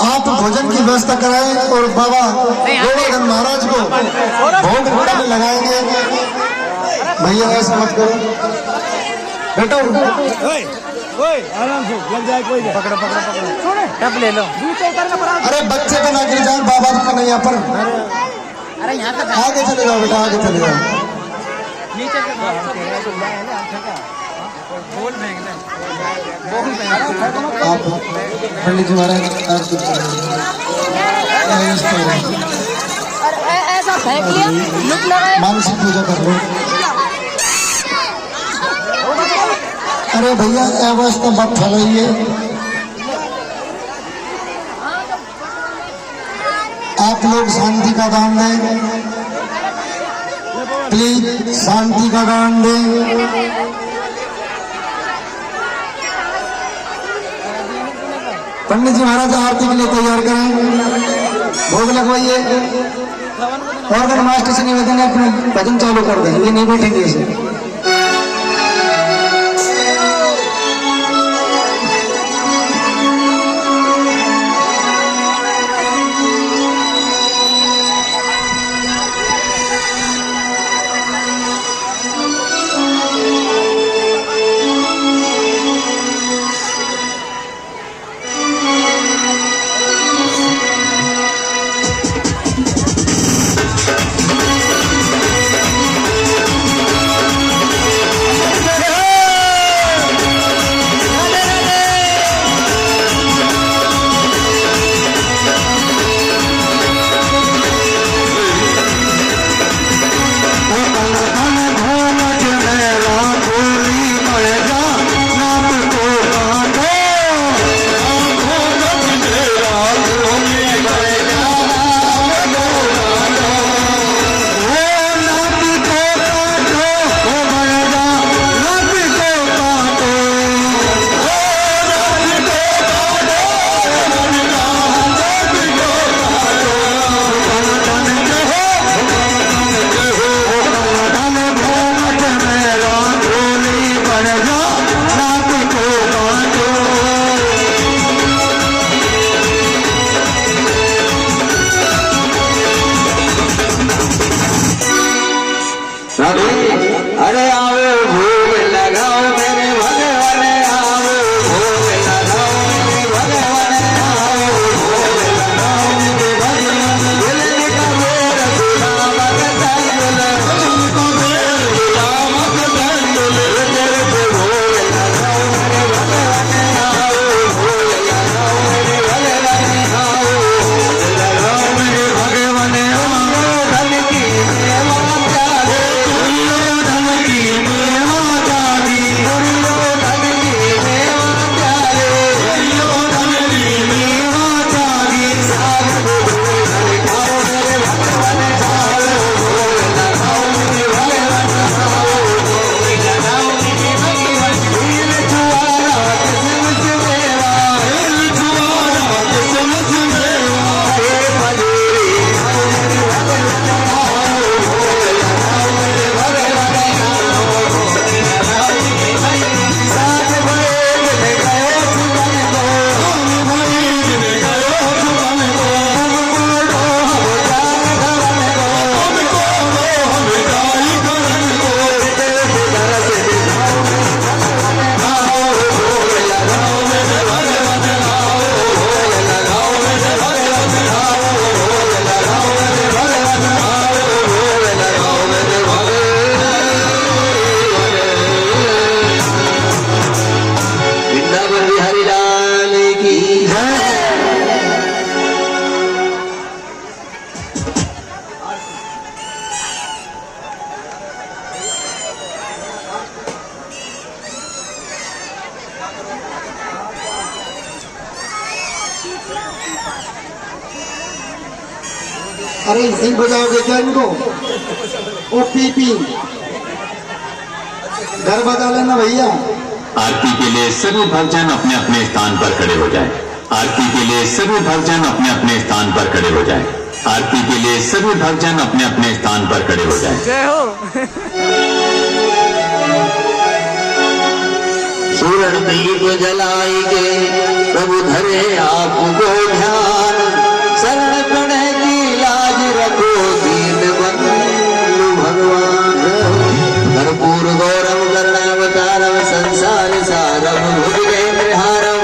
आप भोजन की व्यवस्था कराएं और बाबा गोवर्धन महाराज को भोग में लगाएंगे। भैया ऐसा मत करो बेटो, आराम से लग जाए, कोई पकड़ो पकड़ो पकड़ो, टप ले लो। अरे बच्चे को ना गिर जाए, बाबा का नहीं यहाँ पर। अरे यहाँ पे आगे चले जाओ बेटा, आगे चले जाओ। नीचे आप पंडित जी महाराज ऐसा फेंक लिया, लुक लगाए। मानसिक पूजा कर लो। अरे भैया अवस्था मत फैलाइए। आप लोग शांति का दान दें, प्लीज शांति का दान दें। पंडित जी महाराज आरती के लिए तैयार करें, भोग लगवाइए। ऑर्गन मास्टर से निवेदन है अपने भजन चालू कर दें, ये नहीं बैठेंगे इसे। अरे सिंह बजाओगे क्या इनको? ओ पी घर बजा लेना भैया। आरती के लिए सभी भक्तजन अपने अपने स्थान पर खड़े हो जाएं। आरती के लिए सभी भक्तजन अपने अपने स्थान पर खड़े हो जाएं। आरती के लिए सभी भक्तजन अपने अपने स्थान पर खड़े हो जाएं। जय हो। सूरज दीप जलाएंगे प्रभु धरे आपको ध्यान, शरण पड़े की लाज रखो दीन बंधु भगवान। कर्पूर गौरव कर्णावतारम संसार सारम भुजगेन्द्रहारम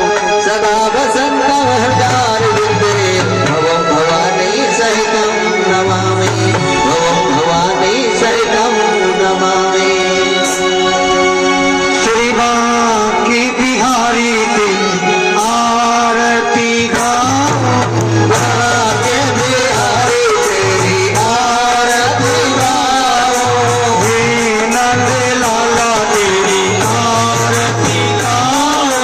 सदा वसंतम हृदय विद्ये भवं भवानी सहितं नमामि, भवं भवानी सहितं नमामि। श्री बांके बिहारी की आरती गाओ, बांके बिहारी तेरी आरती गाओ, हे नंद लाला तेरी आरती गाओ,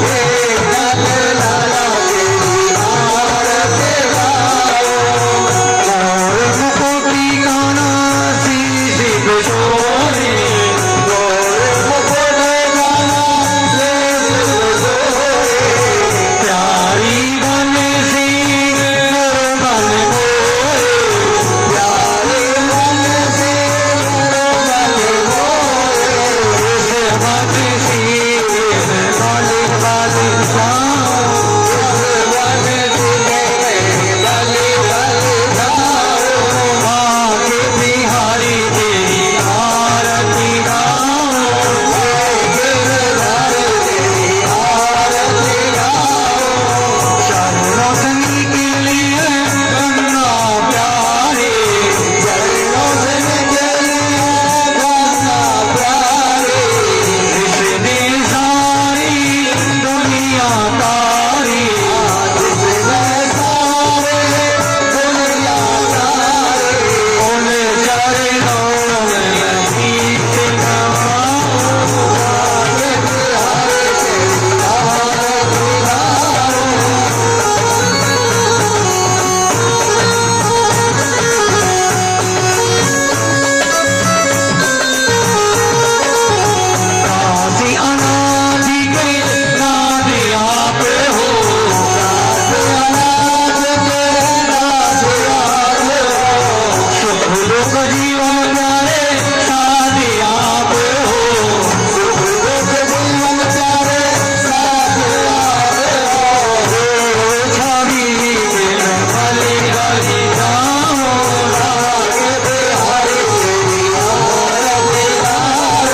हे नंद लाला तेरी आरती गाओ। और मुकोटी गाना शीश किशोरी, और मुकोटी गाना शीश किशोरी, प्यारी बन सिंह बन मोरे, प्यारी बन सिंह बन मोरे, इस मत सिंह बाली बाली जाओ, इस मत सिंह बाली बाली जाओ। बांके बिहारी तेरी आरती गाओ, बांके बिहारी तेरी आरती गाओ। चरणों से के लिए गंगा प्यारे, चरणों से के लिए गंगा प्यारे, जिसने सारी दुनिया तारी, जिसने सारी दुनिया तारी, उन चरणों में गीत गवाओ, बांके बिहारी तेरी आरती गाओ। काशी अनादि के नाद आप हो, काशी अनादि के नाद आप हो, सुख दुख जीवन प्यारे साथ आप हो, सुख दुख जीवन प्यारे साथ आप हो। छवि बिन भली भली जाओ, बांके बिहारी तेरी आरती गाओ।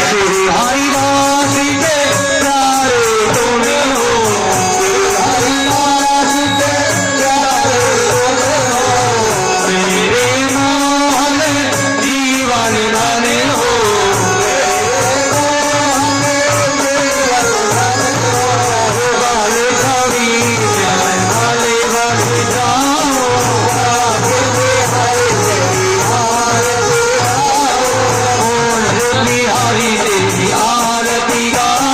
श्री हरिदास के प्यारे तुम हो, श्री हरिदास के प्यारे तुम हो, मेरे मोहन जीवन धन हो, मेरे मोहन जीवन धन हो। बाल छवि भले भले जाओ, बांके बिहारी तेरी आरती गाओ, बिहारी तेरी आरती गाओ,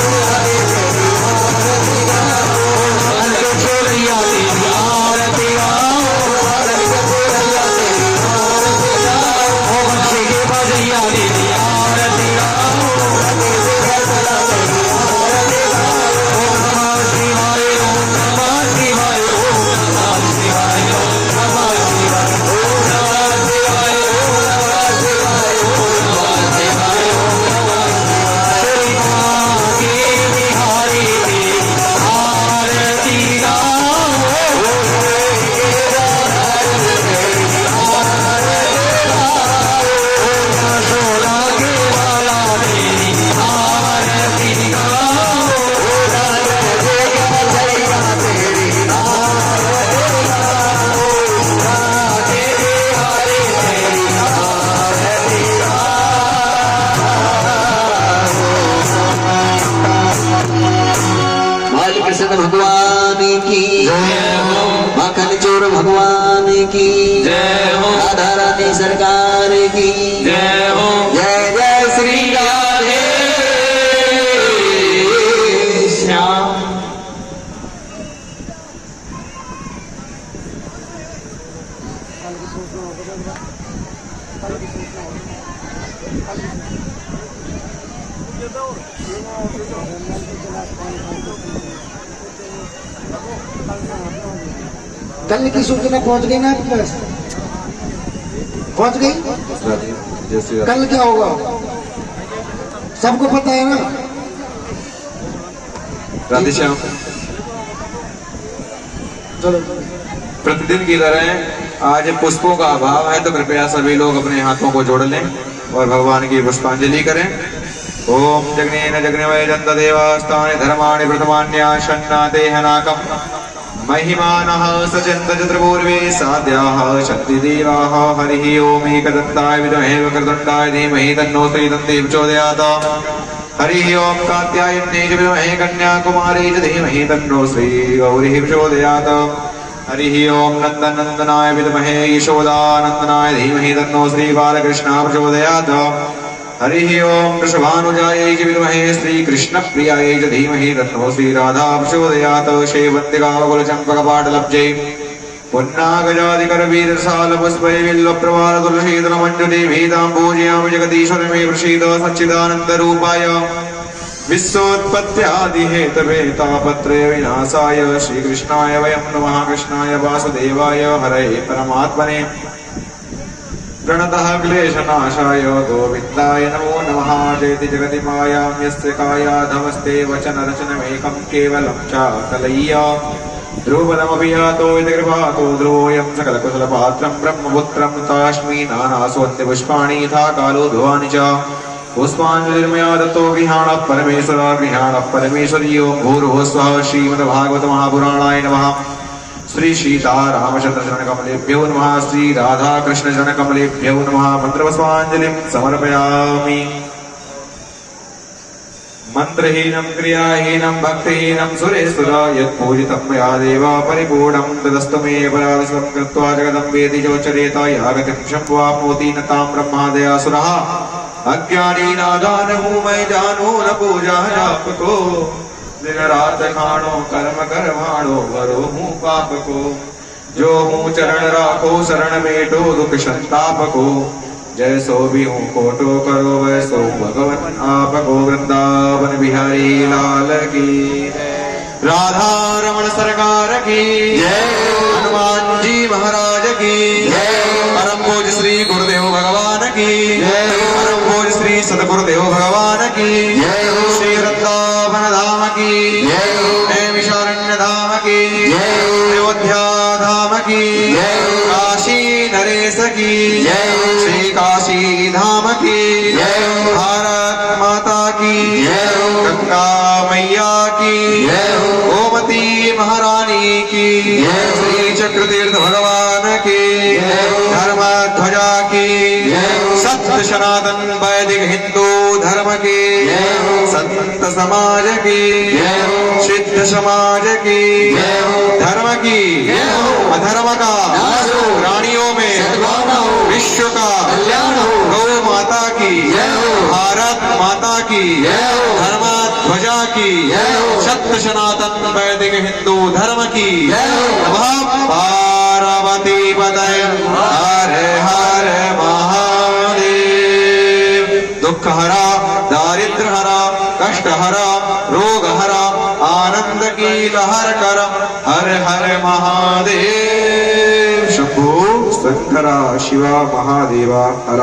बिहारी तेरी आरती गाओ। अलग चोरिया तेरी आरती गाओ, अलग चोरिया तेरी आरती गाओ। ओ बच्चे के बजैया तेरी आरती गाओ, बच्चे के बजैया तेरी आरती गाओ। ओम नमः शिवाय, ओम नमः शिवाय, ओम नमः शिवाय, ओम नमः शिवाय, ओम नमः शिवाय, ओम नमः शिवाय, ओम नमः शिवाय, ओम नमः शिवाय। श्री बांके बिहारी तेरी आरती गाओ, सोना के वाला तेरी आरती गाओ, तेरी आरती गाओ, बांके बिहारी तेरी आरती बालकृष्ण भगवान की जय हो, माखन चोर भगवान की जय हो, राधा रानी सरकार की जय हो। जय जय श्री राधे श्याम। कल की सूचना पहुंच गई ना आपके पास? पहुंच गई? कल क्या होगा सबको पता है ना? राधे श्याम। चलो प्रतिदिन की तरह आज पुष्पों का अभाव है, तो कृपया सभी लोग अपने हाथों को जोड़ लें और भगवान की पुष्पांजलि करें। ओम जग्नेन जग्नवय जन्त देवास्तानि धर्माणि प्रथमान्याशन्नादेहनाकम् महिमानः सचन्त चतुर्पूर्वे साध्याः शक्तिदेवाः। हरिः ओम एकदन्ताय विद्महे वक्रतुण्डाय धीमहि तन्नो श्रीदन्ती प्रचोदयात्। हरिः ओम कात्यायन्यै च विद्महे कन्याकुमारी च धीमहि तन्नो श्रीगौरिः प्रचोदयात्। हरिः ओम नन्दनन्दनाय विद्महे यशोदानन्दनाय धीमहि तन्नो श्रीबालकृष्णः प्रचोदयात्। हरिः ओम वृषभानुजायै च विद्महे श्रीकृष्णप्रियायै च धीमहि तन्नो श्रीराधा प्रचोदयात्। शेवन्तिकाकुलचम्पकपाटलब्जै पुन्नागजादिकरवीरसालपुष्पै विल्लप्रवाल तुलसीदलमञ्जुले भीतां पूजयामि जगदीश्वर मे प्रसीद सच्चिदानन्दरूपाय विश्वोत्पत्त्यादिहेतवे तापत्रय विनाशाय श्रीकृष्णाय वयं नमः। कृष्णाय वासुदेवाय हरये परमात्मने प्रणतः क्लेशनाशाय गोविन्दाय नमो नमः। जयति जगति मायां यस्य कायाधमस्ते वचनरचनमेकं केवलं च कलय्य ध्रुवदमपि यातो इति कृपातो ध्रुवोऽयं सकलकुशलपात्रं ब्रह्मपुत्रं तास्मि नानासोऽन्त्यपुष्पाणि यथा कालो ध्रुवाणि च। पुष्पाञ्जलिर्मया दत्तो गृहाणः परमेश्वरी। ओं भूर्भुवः स्वः। श्रीमद्भागवत महापुराणाय नमः। श्री सीतारामचंद्र चरणकमलेभ्यो नमः। श्री राधाकृष्ण चरणकमलेभ्यो नमः। मन्त्रपुष्पाञ्जलिं समर्पयामि। मंत्रहीनं क्रियाहीनं भक्तिहीनं सुरेश्वर यत्पूजितं मया देव परिपूर्णं तदस्तु मे परावसं कृत्वा जगदम्बेति चोच्चरेत यागतिं शम्भुवाप्नोति न तां ब्रह्मादयासुरः। अज्ञानी नादान हूँ मैं जानू न पूजा जाप को दिन रात खाणो कर्म करवाणो वरो हूँ पाप को। जो हूँ चरण राखो शरण बेटो दुख संताप को। जैसो भी हूँ कोटो करो वैसो भगवन आपको। वृंदावन बिहारी लाल की राधा रमण सरकार की जय। हनुमान जी महाराज की जय। परम पूज्य श्री गुरुदेव भगवान की जय। परम पूज्य श्री सदगुरुदेव भगवान की जय। श्री वृंदावन धाम की जय। नैमिषारण्य धाम की जय। अयोध्या धाम की जय। काशी नरेश की जय। श्री काशी धाम की जय। भारत माता की जय। गंगा मैया की जय। गोमती महारानी की जय। श्री चक्रतीर्थ भगवान की जय। धर्म ध्वजा की जय। सत्य सनातन वैदिक हिंदू धर्म की जय। संत समाज की जय। सिद्ध समाज की जय। धर्म की अधर्म का प्राणियों में विश्व का गौ माता की भारत माता की धर्म ध्वजा की सत्य सनातन वैदिक हिंदू धर्म की नमः पार्वती पतये हर हर महादेव। दुख हरा दारिद्र हरा कष्ट हरा रोग हरा आनंद की लहर कर हर हर महादेव। शंभो शंकरा शिवा महादेवा हर।